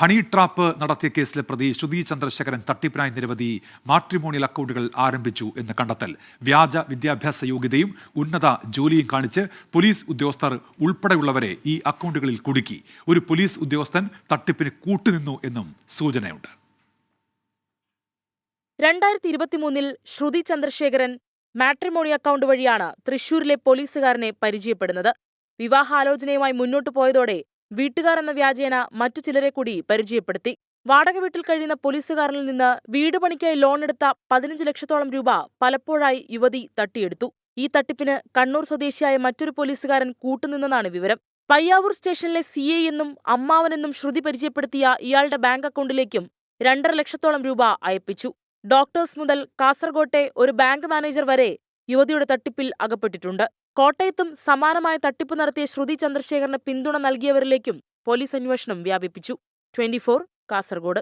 Honey trap നടത്തിയ കേസിലെ പ്രതി ശ്രുതി ചന്ദ്രശേഖരൻ തട്ടിപ്പിനായി നിരവധി മാട്രിമോണിയൽ അക്കൗണ്ടുകൾ ആരംഭിച്ചു എന്ന് കണ്ടെത്തൽ. വ്യാജ വിദ്യാഭ്യാസ യോഗ്യതയും ഉന്നത ജോലിയും കാണിച്ച് പോലീസ് ഉദ്യോഗസ്ഥർ ഉൾപ്പെടെയുള്ളവരെ ഈ അക്കൗണ്ടുകളിൽ കുടുക്കി. ഒരു പോലീസ് ഉദ്യോഗസ്ഥൻ തട്ടിപ്പിന് കൂട്ടുനിന്നു എന്നും സൂചനയുണ്ട്. 2023 ശ്രുതി ചന്ദ്രശേഖരൻ മാട്രിമോണി അക്കൗണ്ട് വഴിയാണ് തൃശൂരിലെ പോലീസുകാരനെ പരിചയപ്പെടുന്നത്. വിവാഹാലോചനയുമായി മുന്നോട്ടു പോയതോടെ വീട്ടുകാർ എന്ന വ്യാജേന മറ്റു ചിലരെ കൂടി പരിചയപ്പെടുത്തി. വാടക വീട്ടിൽ കഴിയുന്ന പോലീസുകാരനിൽ നിന്ന് വീട് പണിക്കായി ലോണെടുത്ത 15 ലക്ഷത്തോളം രൂപ പലപ്പോഴായി യുവതി തട്ടിയെടുത്തു. ഈ തട്ടിപ്പിന് കണ്ണൂർ സ്വദേശിയായ മറ്റൊരു പോലീസുകാരൻ കൂട്ടുനിന്നെന്നാണ് വിവരം. പയ്യാവൂർ സ്റ്റേഷനിലെ CI എന്നും അമ്മാവനെന്നും ശ്രുതി പരിചയപ്പെടുത്തിയ ഇയാളുടെ ബാങ്ക് അക്കൗണ്ടിലേക്കും 2.5 ലക്ഷത്തോളം രൂപ അയപ്പിച്ചു. ഡോക്ടേഴ്സ് മുതൽ കാസർകോട്ടെ ഒരു ബാങ്ക് മാനേജർ വരെ യുവതിയുടെ തട്ടിപ്പിൽ അകപ്പെട്ടിട്ടുണ്ട്. കോട്ടയത്തും സമാനമായ തട്ടിപ്പ് നടത്തിയ ശ്രുതി ചന്ദ്രശേഖരന് പിന്തുണ നൽകിയവരിലേക്കും പോലീസ് അന്വേഷണം വ്യാപിപ്പിച്ചു. 24 കാസർഗോഡ്.